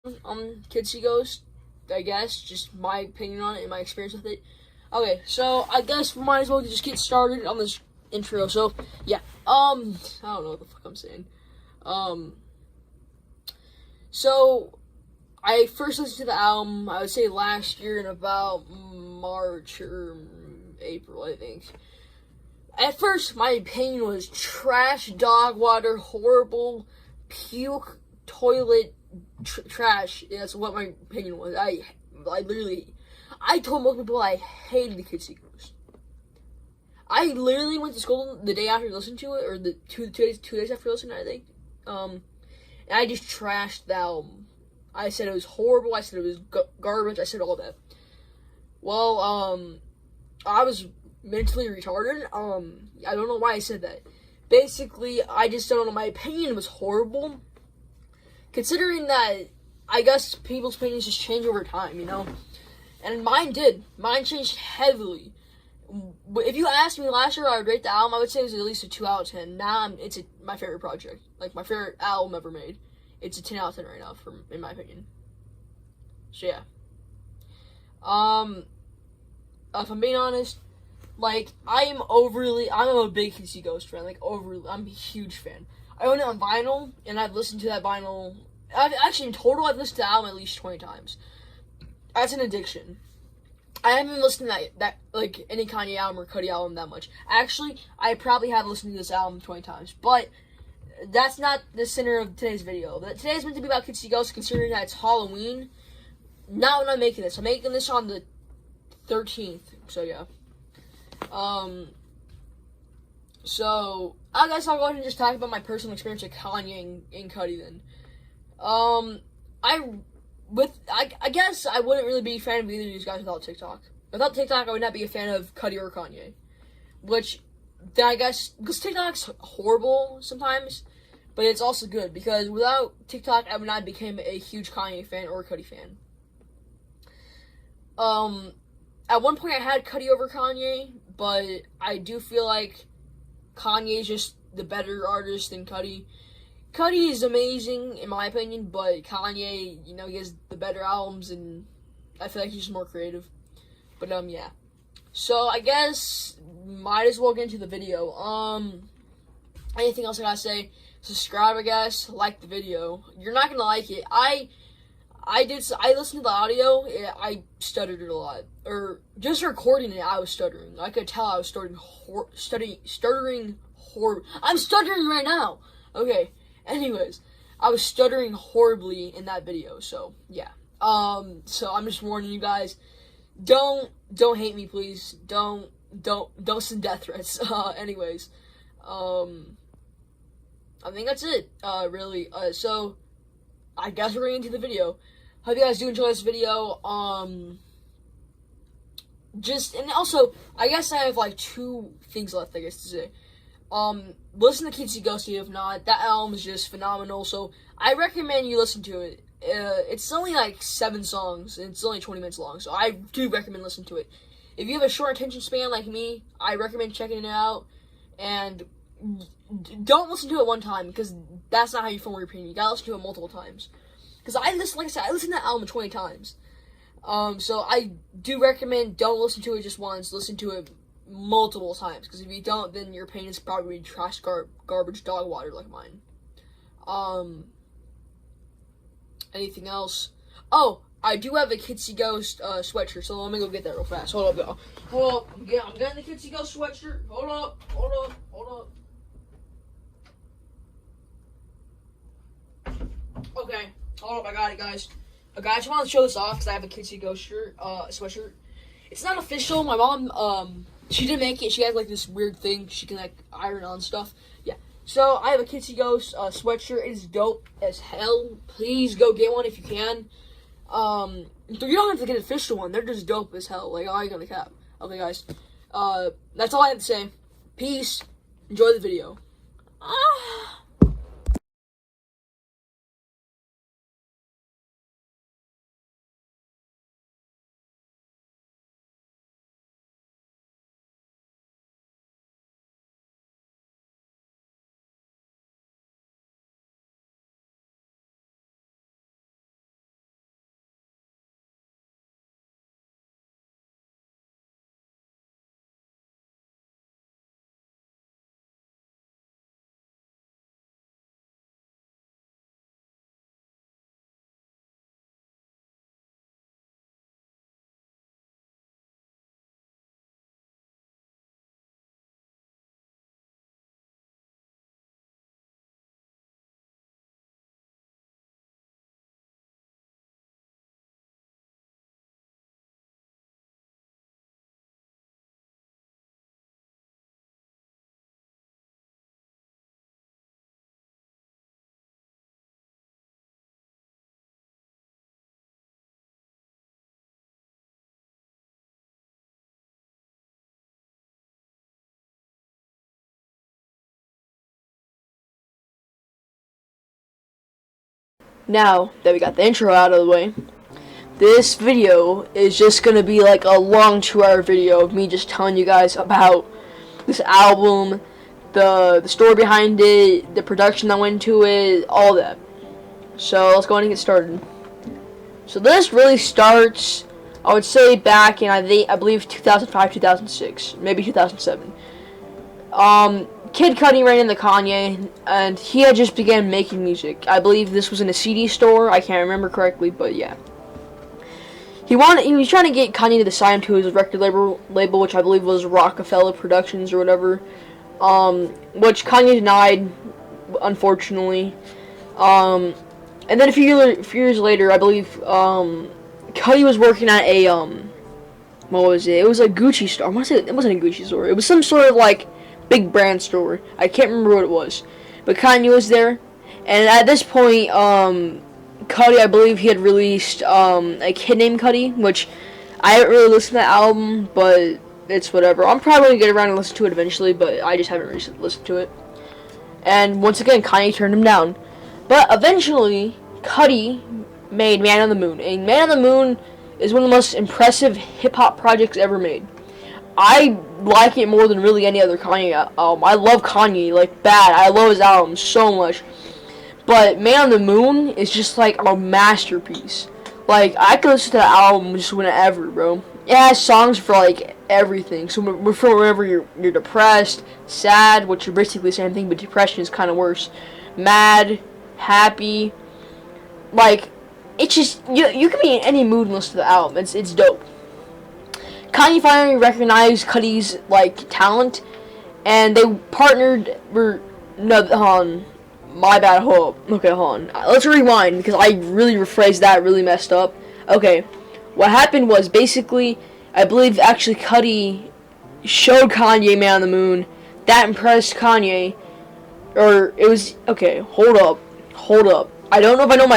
Kitsy Ghost, I guess, just my opinion on it and my experience with it. Okay, so I guess we might as well just get started on this intro. So yeah, I don't know what the fuck I'm saying. So I first listened to the album, I would say last year in about March or April, I think. At first, my opinion was trash, dog water, horrible, puke, toilet, trash. That's what my opinion was. I told most people I hated the Kitsy Ghost. I literally went to school the day after listening to it, or the two days after listening, I think. And I just trashed the album. I said it was horrible. I said it was garbage. I said all that. Well, I was mentally retarded. I don't know why I said that. Basically, I just don't know. My opinion was horrible. Considering that, I guess people's opinions just change over time, you know? And mine did. Mine changed heavily. If you asked me last year, I would rate the album. I would say it was at least a 2 out of 10. Now, it's my favorite project. Like, my favorite album ever made. It's a 10 out of 10 right now, in my opinion. So, yeah. If I'm being honest, like, I'm a big Kitsy Ghost fan. Like, I'm a huge fan. I own it on vinyl, and I've listened to that vinyl. In total, I've listened to the album at least 20 times. That's an addiction. I haven't been listening to that like, any Kanye album or Cudi album that much. Actually, I probably have listened to this album 20 times. But that's not the center of today's video. Today's meant to be about Kitsy Ghost, considering that it's Halloween. Not when I'm making this. I'm making this on the 13th. So, yeah. So, I guess I'll go ahead and just talk about my personal experience with Kanye and Cudi then. I guess I wouldn't really be a fan of either of these guys without TikTok. Without TikTok, I would not be a fan of Cudi or Kanye. Which, then I guess, because TikTok's horrible sometimes, but it's also good, because without TikTok, I would not become a huge Kanye fan or Cudi fan. At one point I had Cudi over Kanye, but I do feel like Kanye's just the better artist than Cudi. Cudi is amazing, in my opinion, but Kanye, he has the better albums, and I feel like he's just more creative. But, yeah. So, I guess, might as well get into the video. Anything else I gotta say? Subscribe, I guess. Like the video. You're not gonna like it. I listened to the audio, I stuttered it a lot. Or, just recording it, I was stuttering. I could tell I was stuttering I'm stuttering right now! Okay, anyways, I was stuttering horribly in that video, so, yeah. So I'm just warning you guys, don't hate me, please. Don't send death threats. Anyways, I think that's it, really. So, I guess we're getting into the video. Hope you guys do enjoy this video. And also, I guess I have, like, 2 things left, I guess, to say. Listen to Kitsy Ghost if not. That album is just phenomenal, so I recommend you listen to it. It's only, like, 7 songs, and it's only 20 minutes long, so I do recommend listening to it. If you have a short attention span like me, I recommend checking it out, and don't listen to it one time, because that's not how you form your opinion. You gotta listen to it multiple times. Because I listened to that album 20 times. So I do recommend don't listen to it just once. Listen to it multiple times. Because if you don't, then your opinion is probably trash, garbage, dog water like mine. Anything else? Oh, I do have a Kitsy Ghost sweatshirt, so let me go get that real fast. Hold up, y'all. Hold up. I'm getting the Kitsy Ghost sweatshirt. Hold up. Okay, hold up, I got it, guys. Okay, I just want to show this off because I have a Kitsy Ghost sweatshirt. It's not official. My mom, she didn't make it. She has, like, this weird thing she can, like, iron on stuff. Yeah. So, I have a Kitsy Ghost sweatshirt. It is dope as hell. Please go get one if you can. You don't have to get an official one. They're just dope as hell. Like, all you gonna cap. Okay, guys. That's all I have to say. Peace. Enjoy the video. Now that we got the intro out of the way, this video is just gonna be like a long 2-hour video of me just telling you guys about this album, the story behind it, the production that went into it, all that. So let's go ahead and get started. So this really starts, I would say, back in I believe 2005, 2006, maybe 2007. Kid Cudi ran into Kanye, and he had just began making music. I believe this was in a CD store. I can't remember correctly, but yeah. He was trying to get Kanye to sign him to his record label, which I believe was Rockefeller Productions or whatever, which Kanye denied, unfortunately. And then a few years later, I believe Cudi was working at a what was it? It was a Gucci store. I want to say it wasn't a Gucci store. It was some sort of like big brand store. I can't remember what it was, but Kanye was there, and at this point, Cudi, I believe he had released a Kid Named Cudi, which I haven't really listened to that album, but it's whatever. I'm probably gonna get around and listen to it eventually, but I just haven't really listened to it. And once again, Kanye turned him down, but eventually, Cudi made Man on the Moon, and Man on the Moon is one of the most impressive hip hop projects ever made. I like it more than really any other Kanye album. I love Kanye, like, bad. I love his album so much. But Man on the Moon is just, like, a masterpiece. Like, I could listen to the album just whenever, bro. It has songs for, like, everything. So, for whenever you're depressed, sad, which are basically the same thing, but depression is kind of worse. Mad, happy. Like, it's just, you can be in any mood and listen to the album. It's dope. Kanye finally recognized Cudi's like talent, and they partnered. My bad. Hold on. Let's rewind because I really rephrased that, really messed up. Okay, what happened was basically, I believe actually Cudi showed Kanye Man on the Moon. That impressed Kanye, or it was okay. Hold up. I don't know if I know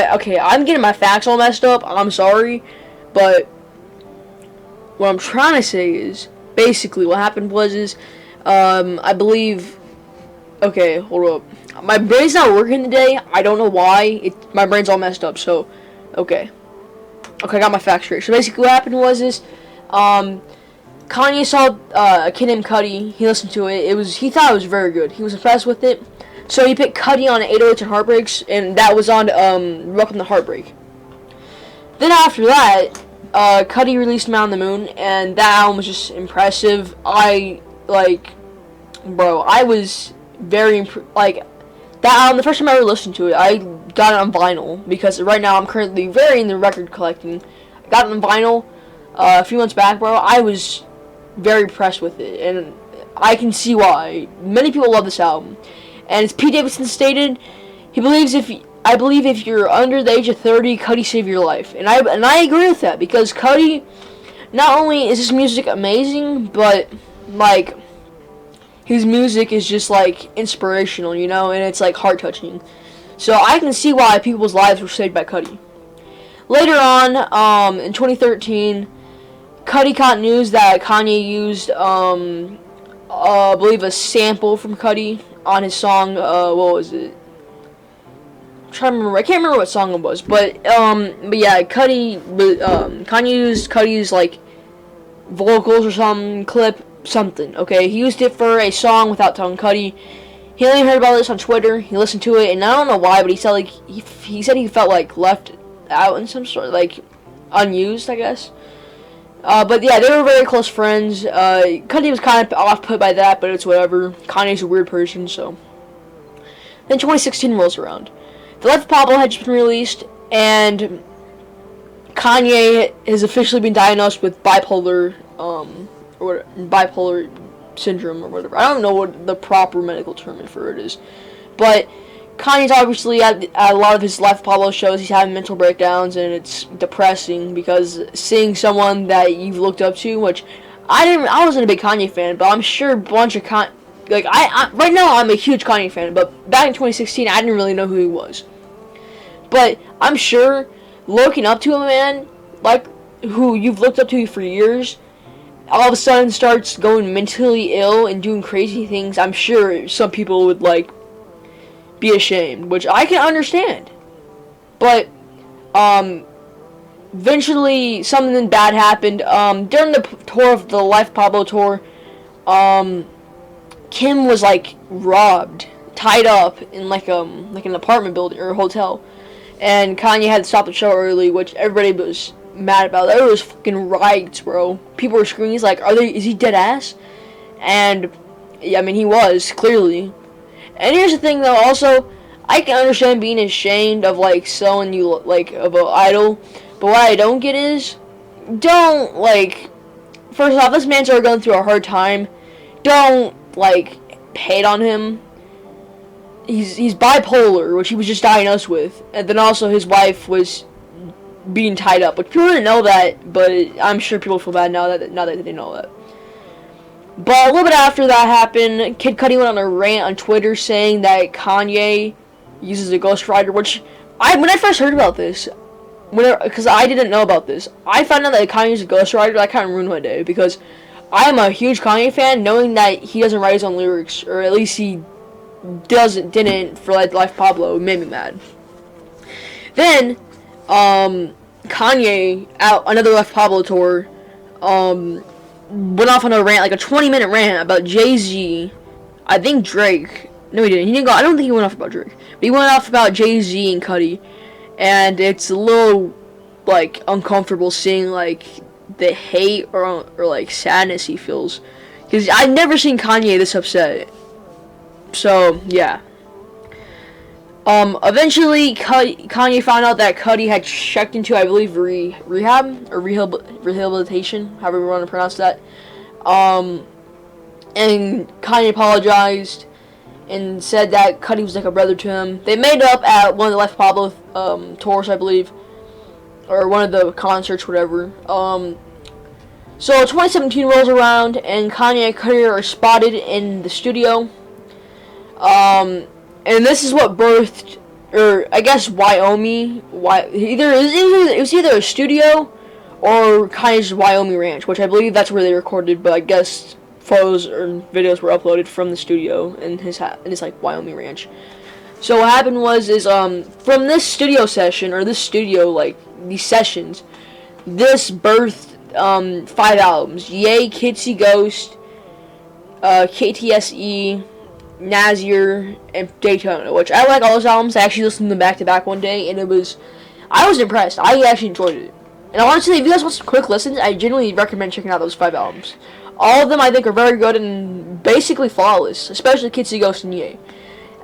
I'm getting my facts all messed up. I'm sorry, but what I'm trying to say is, basically, what happened was, I believe, okay, hold up, my brain's not working today, I don't know why, my brain's all messed up, so, okay, I got my facts straight. So basically what happened was, Kanye saw, a Kid Named Cudi, he listened to it, he thought it was very good, he was impressed with it, so he picked Cudi on 808s and Heartbreaks, and that was on, Welcome to Heartbreak. Then after that, Cudi released Man on the Moon, and that album was just impressive. I was very that album, the first time I ever listened to it, I got it on vinyl, because right now I'm currently very into record collecting. I got it on vinyl, a few months back, bro. I was very impressed with it, and I can see why. Many people love this album. And as Pete Davidson stated, I believe if you're under the age of 30, Cudi saved your life. And I agree with that, because Cudi, not only is his music amazing, but, like, his music is just, like, inspirational, you know, and it's, like, heart-touching. So I can see why people's lives were saved by Cudi. Later on, in 2013, Cudi caught news that Kanye used, I believe a sample from Cudi on his song, what was it? I can't remember what song it was, but yeah, Kanye used Cudi's like vocals or some clip, something. Okay, he used it for a song without telling Cudi. He only heard about this on Twitter. He listened to it, and I don't know why, but he said like he said he felt like left out in some sort, like unused, I guess. But yeah, they were very close friends. Cudi was kind of off put by that, but it's whatever. Kanye's a weird person, so. Then 2016 rolls around. The Life of Pablo had just been released, and Kanye has officially been diagnosed with bipolar syndrome or whatever. I don't know what the proper medical term for it is, but Kanye's obviously at a lot of his Life of Pablo shows, he's having mental breakdowns, and it's depressing because seeing someone that you've looked up to, which I wasn't a big Kanye fan, but I'm sure a bunch of right now I'm a huge Kanye fan, but back in 2016 I didn't really know who he was. But I'm sure looking up to a man like who you've looked up to for years, all of a sudden starts going mentally ill and doing crazy things, I'm sure some people would be ashamed, which I can understand. But eventually something bad happened. During the tour of the Life Pablo tour, Kim was like robbed, tied up in like an apartment building or a hotel, and Kanye had to stop the show early, which everybody was mad about. There was fucking riots, bro. People were screaming, he's like, is he dead ass? And yeah, I mean, he was clearly. And here's the thing, though. Also, I can understand being ashamed of like someone you like of an idol, but what I don't get is, don't like. First off, this man's already going through a hard time. Don't like hate on him. He's bipolar, which he was just diagnosed with, and then also his wife was being tied up. But people didn't know that, but I'm sure people feel bad now that they know that. But a little bit after that happened, Kid Cudi went on a rant on Twitter saying that Kanye uses a ghostwriter, which when I first heard about this, because I didn't know about this, I found out that Kanye uses a ghostwriter. That kind of ruined my day, because I am a huge Kanye fan. Knowing that he doesn't write his own lyrics, or at least he didn't for like Life Pablo, made me mad. Then Kanye out another Life Pablo tour, went off on a rant, like a 20-minute rant about Jay-Z, I think Drake. No, he didn't. He didn't go. I don't think he went off about Drake, but he went off about Jay-Z and Cudi, and it's a little like uncomfortable seeing like the hate or like sadness he feels, because I've never seen Kanye this upset. So yeah. Eventually, Kanye found out that Cudi had checked into, I believe, rehab or rehabilitation, however you want to pronounce that. And Kanye apologized and said that Cudi was like a brother to him. They made up at one of the Life Pablo tours, I believe, or one of the concerts, whatever. So 2017 rolls around, and Kanye and Cudi are spotted in the studio. And this is what birthed, or I guess Wyoming. It was either a studio or Kanye's Wyoming ranch, which I believe that's where they recorded. But I guess photos or videos were uploaded from the studio in his like Wyoming ranch. So what happened was from this studio session, or this studio, like these sessions, this birthed 5 albums: Yay, Kitsy Ghost, KTSE, Nazier, and Daytona, which I like all those albums. I actually listened to them back to back one day, and I was impressed. I actually enjoyed it. And I want to say, if you guys want some quick listens, I genuinely recommend checking out those 5 albums. All of them I think are very good and basically flawless, especially Kitsy Ghost and Ye.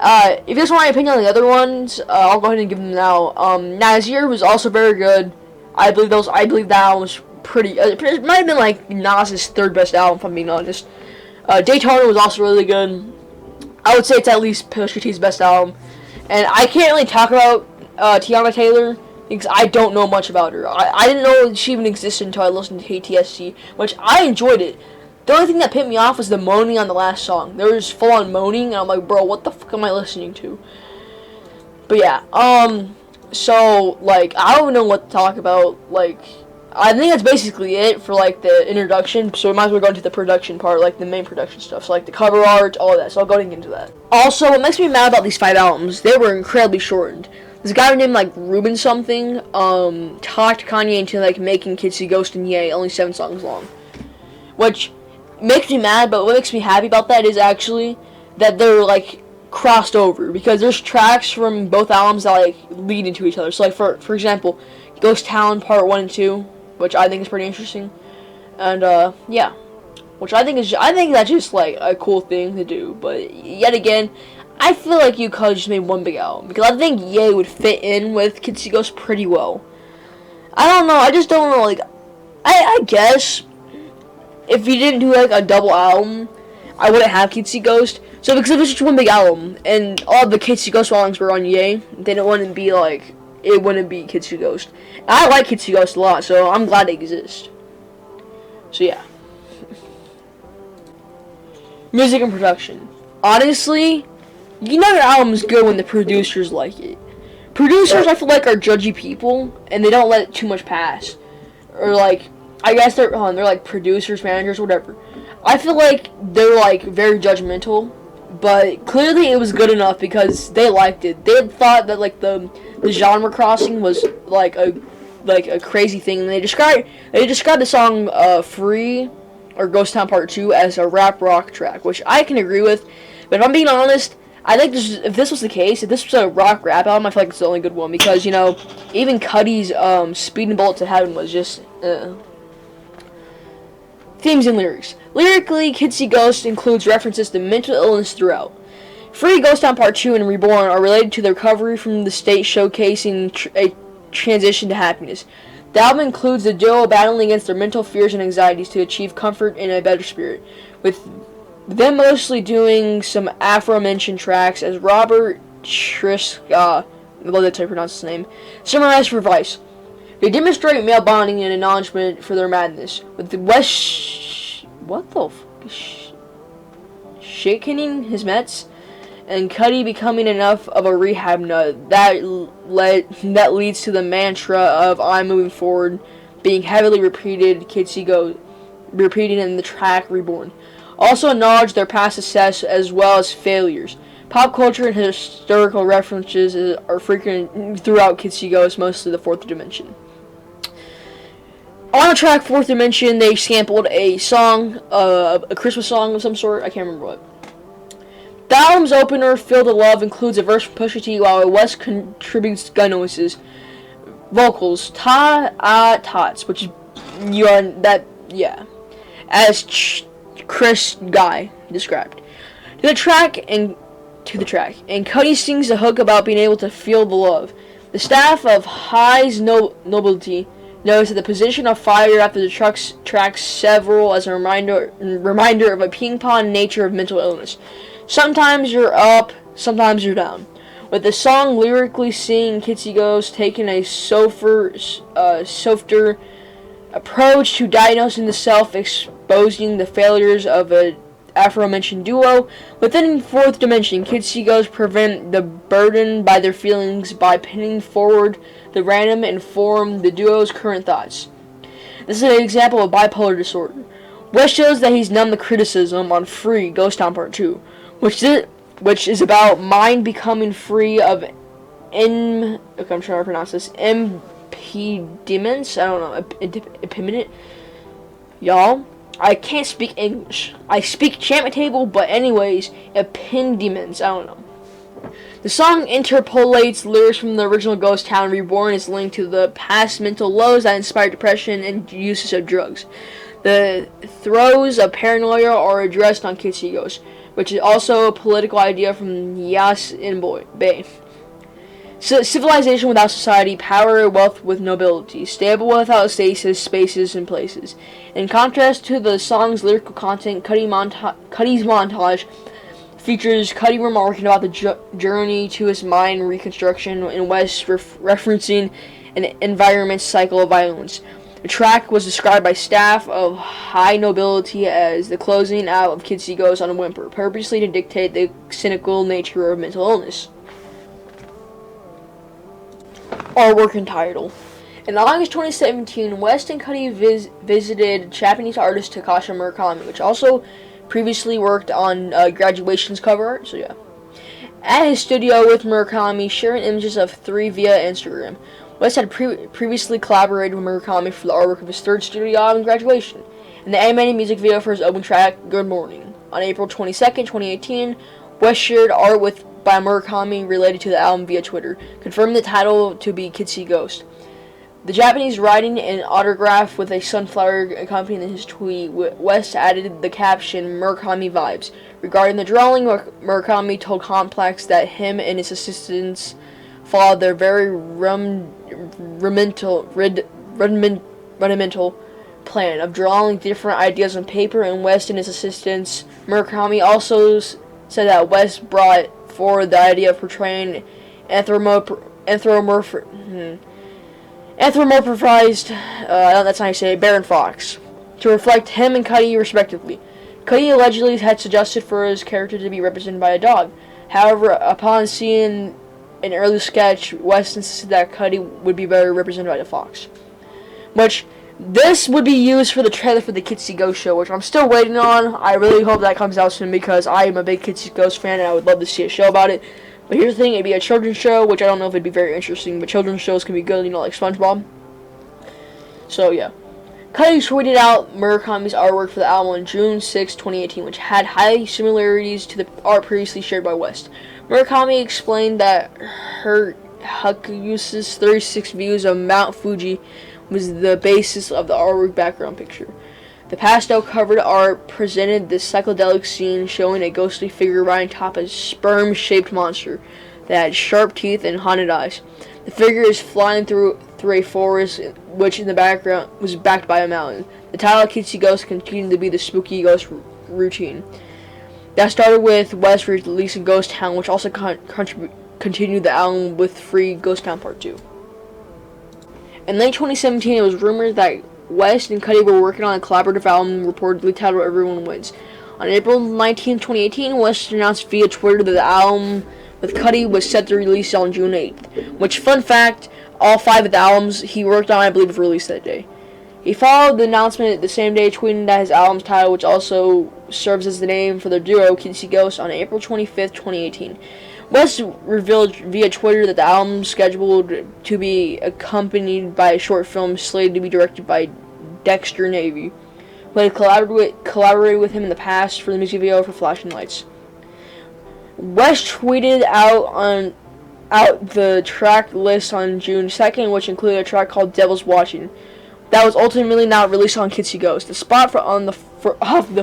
If you guys want my opinion on the other ones, I'll go ahead and give them now. Nazier was also very good. I believe that album was pretty. It might have been like Nas's 3rd best album, if I'm being honest. Daytona was also really good. I would say it's at least Pusha T's best album. And I can't really talk about Tiana Taylor because I don't know much about her. I didn't know she even existed until I listened to KTSC, which I enjoyed it. The only thing that pissed me off was the moaning on the last song. There was full-on moaning, and I'm like, bro, what the fuck am I listening to? But yeah, so, like, I don't know what to talk about. Like, I think that's basically it for, like, the introduction, so we might as well go into the production part, like, the main production stuff, so, like, the cover art, all of that, so I'll go ahead and get into that. Also, what makes me mad about these 5 albums, they were incredibly shortened. This guy named, like, Ruben something, talked Kanye into, like, making Kitsy Ghost and Ye only 7 songs long, which makes me mad, but what makes me happy about that is actually that they're, like, crossed over, because there's tracks from both albums that, like, lead into each other. So, like, for example, Ghost Town Part 1 and 2, which I think is pretty interesting, and, yeah, which I think that's just, like, a cool thing to do, but yet again, I feel like you could have just made one big album, because I think Ye would fit in with Kitsy Ghost pretty well. I don't know, I just don't know, like, I guess if you didn't do, like, a double album, I wouldn't have Kitsy Ghost. So, because if it's just one big album, and all the Kitsy Ghost songs were on Ye, then it wouldn't be, like, it wouldn't be Kitsy Ghost. And I like Kitsy Ghost a lot, so I'm glad they exist. So, yeah. Music and production. Honestly, you know your album's good when the producers like it. Producers, I feel like, are judgy people, and they don't let too much pass. Or, like, I guess they're like producers, managers, whatever. I feel like they're, like, very judgmental, but clearly it was good enough because they liked it. They thought that, like, the the genre crossing was like a crazy thing. And they described the song "Free" or Ghost Town Part 2 as a rap rock track, which I can agree with. But if I'm being honest, I think if this was the case, if this was a rock rap album, I feel like it's the only good one because even Cuddy's "Speeding Bullet to Heaven" was just. Themes and lyrics. Lyrically, Kids See Ghosts includes references to mental illness throughout. Free, Ghost Town Part 2, and Reborn are related to the recovery from the state, showcasing a transition to happiness. The album includes the duo battling against their mental fears and anxieties to achieve comfort in a better spirit, with them mostly doing some aforementioned tracks as Robert Triska, I love that's how you pronounce his name, summarized for Vice. They demonstrate male bonding and acknowledgement for their madness, with the shaking his Mets, and Cuddy becoming enough of a rehab nut that leads to the mantra of "I'm moving forward" being heavily repeated. Kids See Go repeating in the track Reborn. Also acknowledge their past success as well as failures. Pop culture and historical references are frequent throughout Kids See Go, mostly the Fourth Dimension. On the track Fourth Dimension, they sampled a song, a Christmas song of some sort. I can't remember what. The album's opener, Feel the Love, includes a verse from Pusha T, while West contributes gun noises, vocals, tots, which is as Chris Guy described. To the track, and Cuddy sings the hook about being able to feel the love. The staff of High's Nobility notes that the position of fire after the tracks several as a reminder of a ping-pong nature of mental illness. Sometimes you're up, sometimes you're down. With the song lyrically seeing Kids See Ghosts taking a softer approach to diagnosing the self, exposing the failures of a aforementioned duo. Within Fourth Dimension, Kids See Ghosts prevent the burden by their feelings by pinning forward the random and form the duo's current thoughts. This is an example of bipolar disorder. West shows that he's numb to criticism on Free, Ghost Town Part 2, which is about mind becoming free of I'm trying to pronounce this, impediments. I don't know, impediment. Y'all, I can't speak English. I speak champion table, but anyways, impediments. I don't know. The song interpolates lyrics from the original Ghost Town. Reborn is linked to the past mental lows that inspired depression and uses of drugs. The throes of paranoia are addressed on Kids See Ghosts, which is also a political idea from Yas in Bay. So, civilization without society, power, wealth with nobility, stable without stasis, spaces, and places. In contrast to the song's lyrical content, Cuddy's montage features Cuddy remarking about the journey to his mind reconstruction, and West referencing an environment cycle of violence. The track was described by staff of High Nobility as the closing out of Kids See Ghosts on a whimper, purposely to dictate the cynical nature of mental illness. Artwork and title. In August 2017, West and Cuddy visited Japanese artist Takashi Murakami, which also previously worked on Graduation's cover art, so yeah. At his studio with Murakami, sharing images of 3 via Instagram. West had previously collaborated with Murakami for the artwork of his third studio album, Graduation, and the animated music video for his opening track, Good Morning. On April 22nd, 2018, West shared art by Murakami related to the album via Twitter, confirming the title to be Kids See Ghost. The Japanese writing and autograph with a sunflower accompanying his tweet. West added the caption, Murakami vibes. Regarding the drawing, Murakami told Complex that him and his assistants followed their very rudimental plan of drawing different ideas on paper, and West and his assistants. Murakami also said that West brought forward the idea of portraying anthropomorphized, that's how you say it, Baron Fox, to reflect him and Cuddy respectively. Cuddy allegedly had suggested for his character to be represented by a dog. However, upon seeing an early sketch, West insisted that Cuddy would be better represented by the fox. Which, this would be used for the trailer for the Kids See Ghost show, which I'm still waiting on. I really hope that comes out soon because I am a big Kids See Ghost fan and I would love to see a show about it. But here's the thing, it'd be a children's show, which I don't know if it'd be very interesting, but children's shows can be good, you know, like SpongeBob. So, yeah. Cuddy tweeted out Murakami's artwork for the album on June 6, 2018, which had high similarities to the art previously shared by West. Murakami explained that her Hakuusa's 36 views of Mount Fuji was the basis of the artwork background picture. The pastel-covered art presented this psychedelic scene showing a ghostly figure riding atop a sperm-shaped monster that had sharp teeth and haunted eyes. The figure is flying through a forest, which in the background was backed by a mountain. The title Kitsy Ghost continued to be the spooky ghost routine. That started with West releasing Ghost Town, which also continued the album with Free Ghost Town Part 2. In late 2017, it was rumored that West and Cuddy were working on a collaborative album reportedly titled Everyone Wins. On April 19, 2018, West announced via Twitter that the album with Cuddy was set to release on June 8th, which, fun fact, all 5 of the albums he worked on, I believe, were released that day. He followed the announcement the same day, tweeting that his album's title, which also serves as the name for their duo, Kitsy Ghost, on April 25th, 2018. West revealed via Twitter that the album scheduled to be accompanied by a short film slated to be directed by Dexter Navy, who had collaborated with him in the past for the music video for Flashing Lights. West tweeted out the track list on June 2nd, which included a track called Devil's Watching. That was ultimately not released on Kitsy Ghost. The spot of the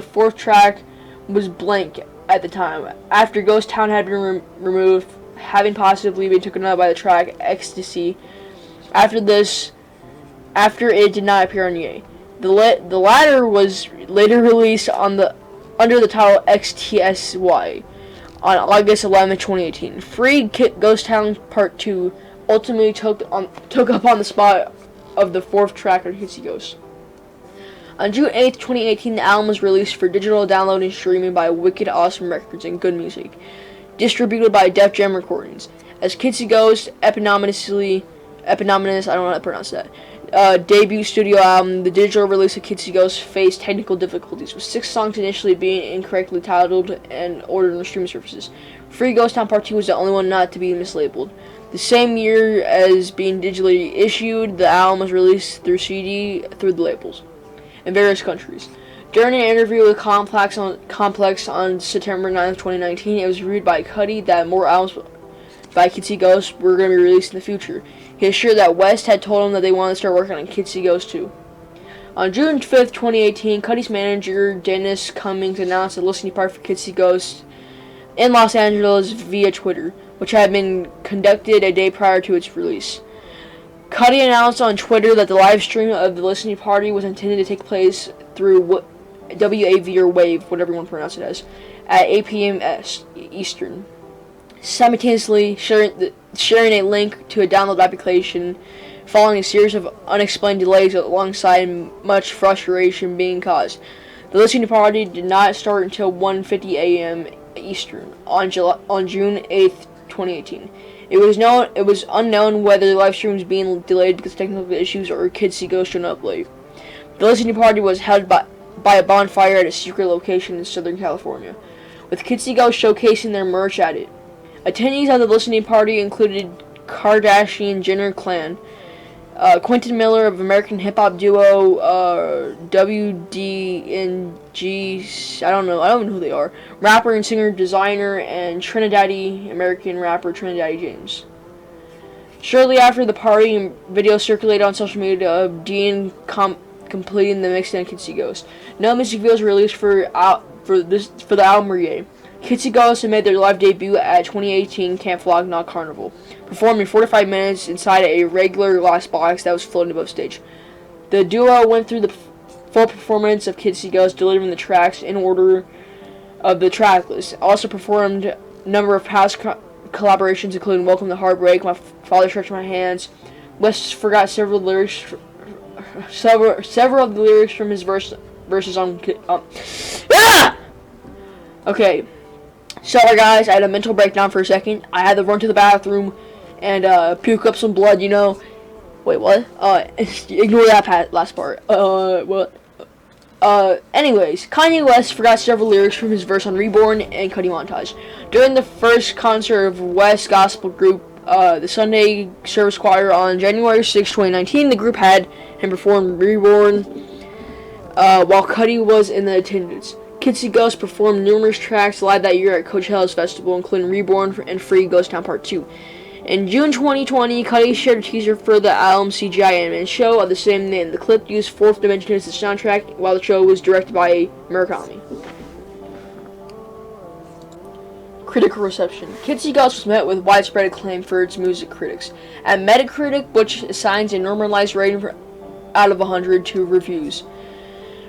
4th track was blank at the time, after Ghost Town had been removed, having possibly been taken out by the track Ecstasy. After it did not appear on Ye. The latter was later released under the title XTSY on August 11, 2018. Free Ghost Town Part 2 ultimately took up on the spot of the 4th track on Kitsy Ghost. On June 8, 2018, the album was released for digital download and streaming by Wicked Awesome Records and Good Music, distributed by Def Jam Recordings. As Kitsy Ghost eponymous, I don't know how to pronounce that, debut studio album, the digital release of Kitsy Ghost faced technical difficulties, with 6 songs initially being incorrectly titled and ordered on the streaming services. Free Ghost Town Part 2 was the only one not to be mislabeled. The same year as being digitally issued, the album was released through CD through the labels in various countries. During an interview with Complex on September 9, 2019, it was reviewed by Cuddy that more albums by Kitsy Ghost were going to be released in the future. He assured that West had told him that they wanted to start working on Kitsy Ghost too. On June 5, 2018, Cuddy's manager, Dennis Cummings, announced a listening party for Kitsy Ghost in Los Angeles via Twitter, which had been conducted a day prior to its release. Cuddy announced on Twitter that the live stream of the listening party was intended to take place through WAV or Wave, whatever you want to pronounce it as, at 8 p.m. Eastern, simultaneously sharing a link to a download application, following a series of unexplained delays alongside much frustration being caused. The listening party did not start until 1:50 a.m. Eastern on June 8, 2018. It was unknown whether the live stream was being delayed because of technical issues or Kitsy Ghost showing up late. The listening party was held by a bonfire at a secret location in Southern California, with Kitsy Ghost showcasing their merch at it. Attendees of the listening party included Kardashian-Jenner clan, Quentin Miller of American hip-hop duo WDNG, I don't know who they are, rapper and singer designer, and Trinidadian American rapper Trinidadian James. Shortly after the party, video circulated on social media of Dean completing the mix on Kitsy Ghost. No music videos were released for the album Rie. Kitsy Ghost had made their live debut at 2018 Camp Flog Gnaw Carnival, performing 45 minutes inside a regular glass box that was floating above stage. The duo went through the full performance of Kitsy Ghost, delivering the tracks in order of the track list. Also performed a number of past collaborations, including Welcome to Heartbreak, My Father Stretched My Hands. West forgot several of the lyrics from his verses on. Okay. Sorry guys, I had a mental breakdown for a second. I had to run to the bathroom and puke up some blood, you know. Wait, what? Ignore that last part. What? Anyways, Kanye West forgot several lyrics from his verse on Reborn and Cudi Montage. During the first concert of West's gospel group, the Sunday Service Choir on January 6, 2019, the group had him perform Reborn while Cudi was in the attendance. Kids See Ghost performed numerous tracks live that year at Coachella's festival, including Reborn and Free Ghost Town Part 2. In June 2020, Cudi shared a teaser for the album CGI animated show of the same name. The clip used Fourth Dimension as the soundtrack, while the show was directed by Murakami. Critical reception. Kids See Ghost was met with widespread acclaim for its music critics. At Metacritic, which assigns a normalized rating out of 100 to reviews.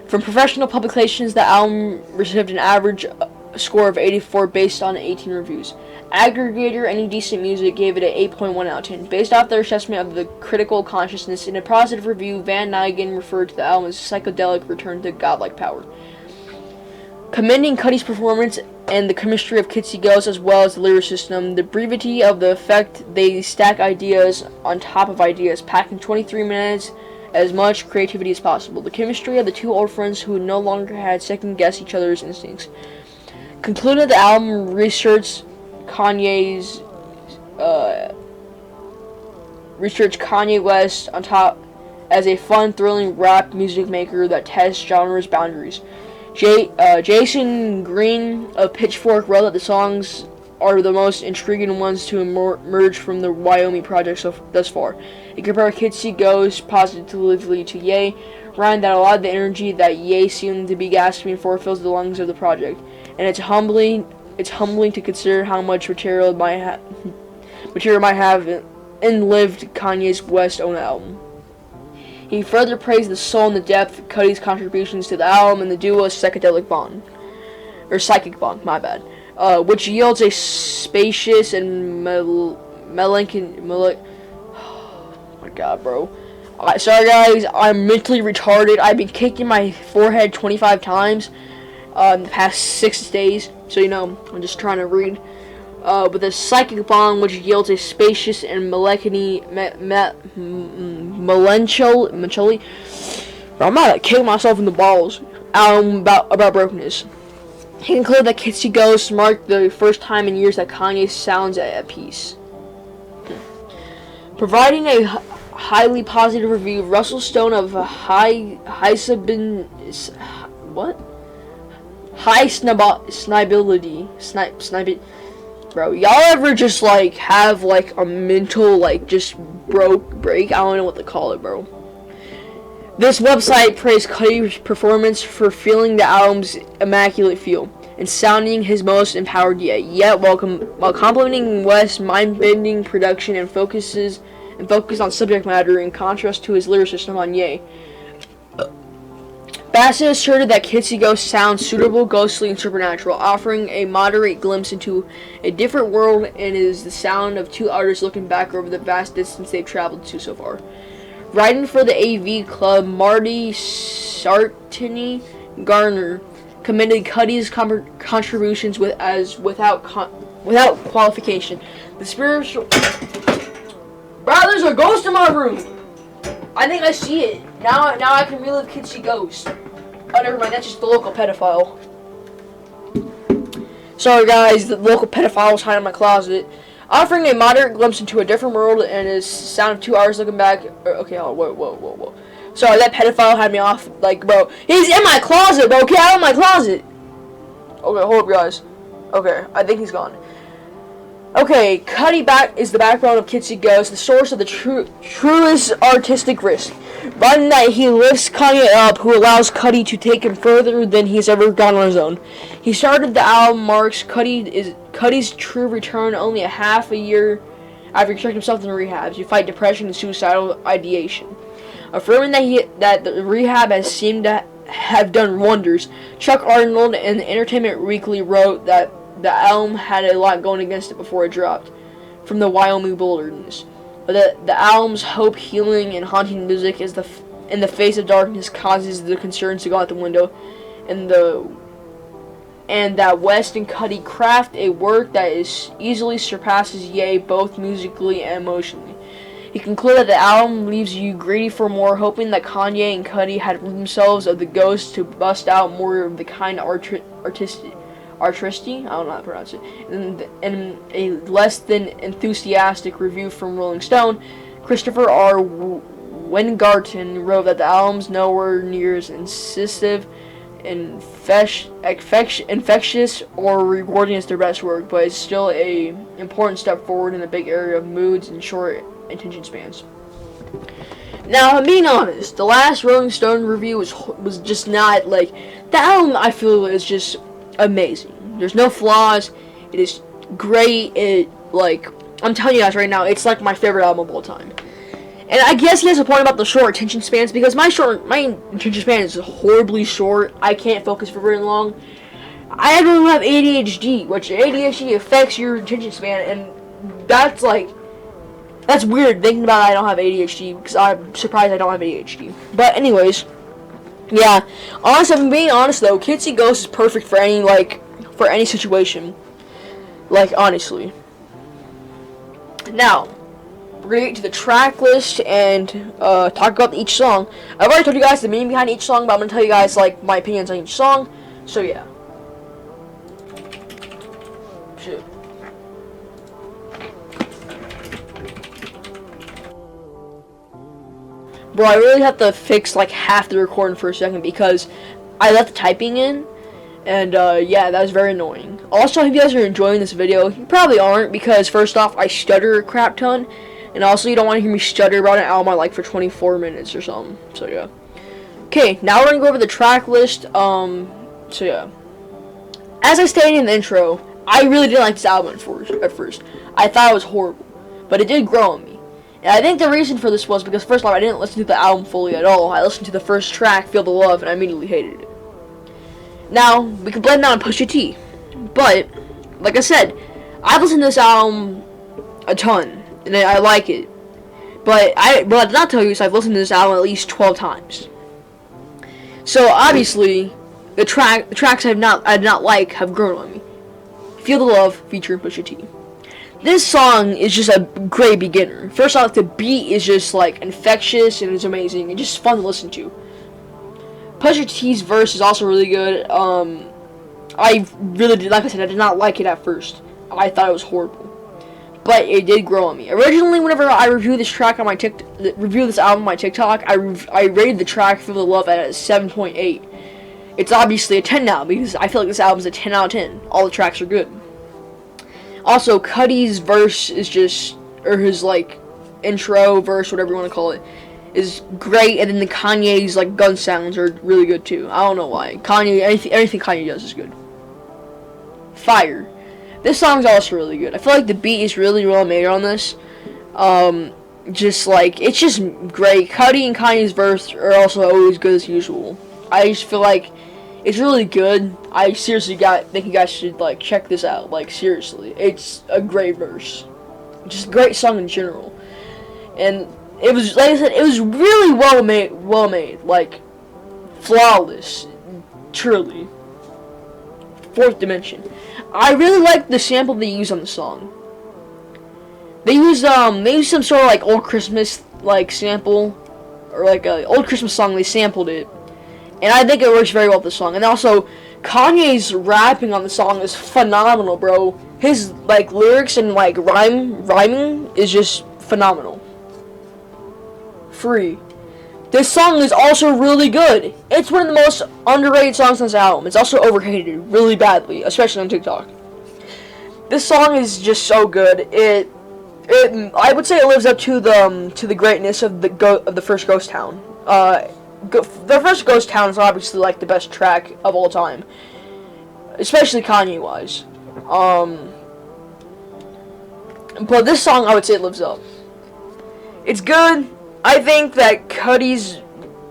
From professional publications, the album received an average score of 84 based on 18 reviews. Aggregator Any Decent Music gave it an 8.1 out of 10. Based off their assessment of the critical consciousness, in a positive review, Van Nigen referred to the album as a psychedelic return to godlike power. Commending Cudi's performance and the chemistry of Kids See Ghost as well as the lyricism, the brevity of the effect they stack ideas on top of ideas, packing 23 minutes as much creativity as possible. The chemistry of the two old friends who no longer had second-guessed each other's instincts. Concluded the album researched Kanye West on top as a fun, thrilling rap music maker that tests genres boundaries. Jason Green of Pitchfork wrote that the songs are the most intriguing ones to emerge from the Wyoming project thus far. He compared Kids See Ghost positively to Ye, writing that a lot of the energy that Ye seemed to be gasping for fills the lungs of the project, and it's humbling to consider how much material might have enlived Kanye's West own album. He further praised the soul and the depth of Cudi's contributions to the album and the duo's psychic bond, which yields a spacious and melancholy. Oh my god, bro. Sorry guys, I'm mentally retarded. I've been kicking my forehead 25 times in the past 6 days, so I'm just trying to read. With a psychic bond which yields a spacious and melancholy. I'm not kicking myself in the balls. About brokenness. He concluded that Kids See Ghost marked the first time in years that Kanye sounds at peace. Providing a highly positive review, Russell Stone of High Snibbility. Bro, y'all ever just have a mental just break? I don't know what to call it, bro. This website praised Cudi's performance for feeling the album's immaculate feel and sounding his most empowered yet while complimenting West's mind-bending production and focus on subject matter in contrast to his lyricism on Ye. Bassett asserted that Kids See Ghost sounds suitable, ghostly, and supernatural, offering a moderate glimpse into a different world and is the sound of two artists looking back over the vast distance they've traveled to so far. Writing for the AV Club, Marty Sartini Garner commended Cudi's contributions without qualification. The spiritual... Bro, there's a ghost in my room! I think I see it. Now I can relive Kids See Ghost. Oh, never mind. That's just the local pedophile. Sorry, guys. The local pedophile was hiding in my closet. Offering a moderate glimpse into a different world and his sound of 2 hours looking back. Okay, whoa. Sorry, that pedophile had me off. Bro, he's in my closet, bro. Get out of my closet. Okay, hold up, guys. Okay, I think he's gone. Okay, Cudi is the backbone of Kids See Ghost, the source of the truest artistic risk. Writing that he lifts Kanye up, who allows Cudi to take him further than he's ever gone on his own. He started the album marks Cudi's true return only a half a year after he checked himself in rehab to fight depression and suicidal ideation. Affirming that the rehab has seemed to have done wonders, Chuck Arnold in Entertainment Weekly wrote that the album had a lot going against it before it dropped from the Wyoming wilderness. But the album's hope, healing, and haunting music in the face of darkness causes the concerns to go out the window, and that West and Cudi craft a work that easily surpasses Ye both musically and emotionally. He concluded that the album leaves you greedy for more, hoping that Kanye and Cudi had themselves of the ghost to bust out more of the kind of artisty, I don't know how to pronounce it, in a less than enthusiastic review from Rolling Stone. Christopher R. Weingarten wrote that the album's nowhere near as incisive, infectious, or rewarding as their best work, but it's still a important step forward in the big area of moods and short attention spans. Now, I'm being honest, the last Rolling Stone review was just not like the album. I feel is just amazing. There's no flaws. It is great. I'm telling you guys right now, it's like my favorite album of all time. And I guess he has a point about the short attention spans, because my attention span is horribly short. I can't focus for very long. I don't have ADHD, which ADHD affects your attention span, and that's weird thinking about I don't have ADHD, because I'm surprised I don't have ADHD. But anyways, yeah. Honestly, if I'm being honest though, Kids See Ghosts is perfect for any situation. Honestly. Now, we're gonna get to the track list and talk about each song. I've already told you guys the meaning behind each song, but I'm gonna tell you guys my opinions on each song. So yeah. Shit. Bro, I really have to fix half the recording for a second because I left the typing in, and yeah, that was very annoying. Also, if you guys are enjoying this video, you probably aren't, because first off, I stutter a crap ton, and also you don't want to hear me stutter about an album I like for 24 minutes or something. So yeah. Okay, now we're gonna go over the track list. So yeah. As I stated in the intro, I really didn't like this album at first. I thought it was horrible, but it did grow on me. And I think the reason for this was because, first off, I didn't listen to the album fully at all. I listened to the first track, Feel the Love, and I immediately hated it. Now, we can blame that on Pusha T. But, like I said, I've listened to this album a ton, and I like it. But I did not tell you is I've listened to this album at least 12 times. So, obviously, the tracks I did not like have grown on me. Feel the Love, featuring Pusha T. This song is just a great beginner. First off, the beat is just infectious and it's amazing and just fun to listen to. Pusha T's verse is also really good. I really did, like I said, I did not like it at first. I thought it was horrible, but it did grow on me. Originally, whenever I reviewed this album on my TikTok, I rated the track Feel the Love at a 7.8. It's obviously a 10 now because I feel like this album's a 10 out of 10. All the tracks are good. Also, Cudi's verse is just, or his intro verse, whatever you want to call it, is great, and then the Kanye's gun sounds are really good too. I don't know why. Anything Kanye does is good. Fire. This song's also really good. I feel like the beat is really well made on this. It's just great. Cudi and Kanye's verse are also always good as usual. I just feel like it's really good. I seriously think you guys should check this out. Seriously, it's a great verse. Just a great song in general. And it was, like I said, it was really well made, flawless, truly. Fourth Dimension. I really like the sample they use on the song. They used some sort of old Christmas sample, or a old Christmas song. They sampled it. And I think it works very well with the song. And also, Kanye's rapping on the song is phenomenal, bro. His, lyrics and, rhyming is just phenomenal. Free. This song is also really good. It's one of the most underrated songs on this album. It's also overhated really badly, especially on TikTok. This song is just so good. I would say it lives up to the greatness of the first Ghost Town. The first Ghost Town is obviously the best track of all time, especially Kanye wise. But this song, I would say, it lives up. It's good. I think that Cudi's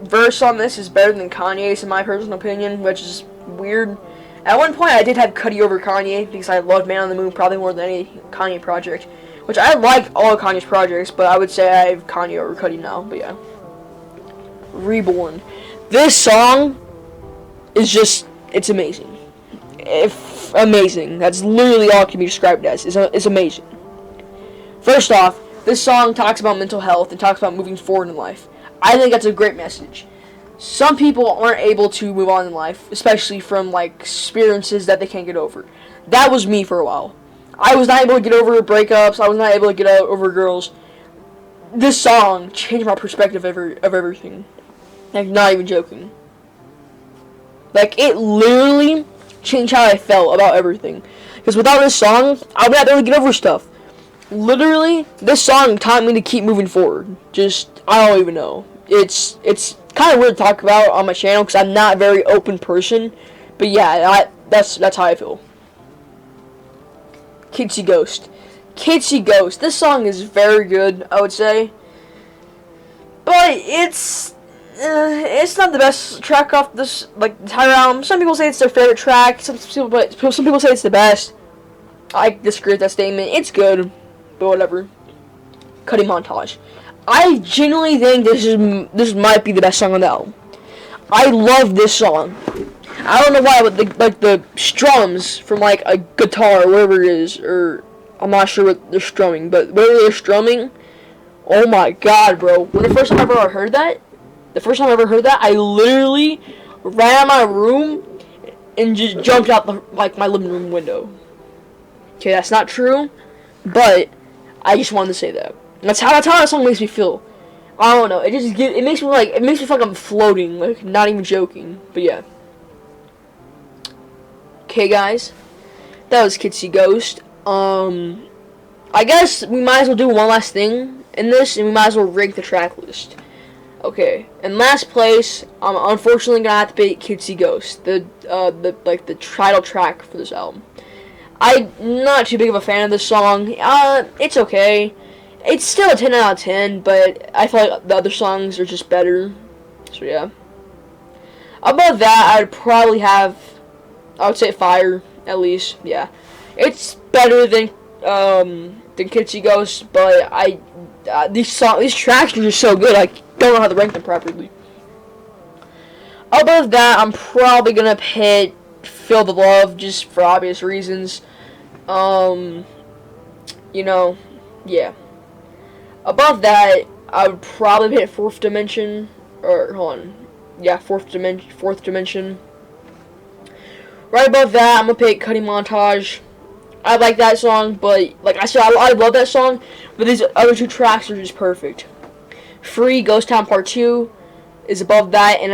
verse on this is better than Kanye's, in my personal opinion, which is weird. At one point, I did have Cudi over Kanye because I loved Man on the Moon probably more than any Kanye project, which I like all of Kanye's projects, but I would say I have Kanye over Cudi now. But yeah. Reborn. This song is just, it's amazing. Amazing. That's literally all it can be described as. It's amazing. First off, This song talks about mental health and talks about moving forward in life. I think that's a great message. Some people aren't able to move on in life, especially from like experiences that they can't get over. That was me for a while. I was not able to get over breakups. I was not able to get over girls. This song changed my perspective of everything. Like, not even joking. Like, it literally changed how I felt about everything. Because without this song, I would not be able to get over stuff. Literally, this song taught me to keep moving forward. Just, I don't even know. It's kind of weird to talk about on my channel because I'm not a very open person. But yeah, that's how I feel. Kids See Ghost. Kids See Ghost. This song is very good, I would say. But it's not the best track off this like entire album. Some people say it's their favorite track. Some people say it's the best. I disagree with that statement. It's good, but whatever. Cutting Montage. I genuinely think this might be the best song on the album. I love this song. I don't know why, but the strums from like a guitar or whatever it is, or I'm not sure what they're strumming, but whatever they're strumming, oh my god, bro. When the first time I ever heard that, I literally ran out of my room and just jumped out my living room window. Okay, that's not true, but I just wanted to say that. That's how that song makes me feel. I don't know. It makes me feel like I'm floating, like not even joking. But yeah. Okay, guys, that was Kids See Ghost. I guess we might as well do one last thing in this, and we might as well rank the track list. Okay, in last place, I'm unfortunately gonna have to pick Kids See Ghost, the title track for this album. I'm not too big of a fan of this song. It's okay. It's still a 10 out of 10, but I feel like the other songs are just better. So yeah. Above that, I would say Fire, at least. Yeah, it's better than Kids See Ghost, but these tracks are just so good. I don't know how to rank them properly. Above that, I'm probably gonna hit Feel the Love, just for obvious reasons. Yeah. Above that, I would probably hit Fourth Dimension, or hold on, yeah, Fourth Dimension. Right above that, I'm gonna pick Cutting Montage. I like that song, but like I said, I love that song, but these other two tracks are just perfect. Free Ghost Town Part 2 is above that, and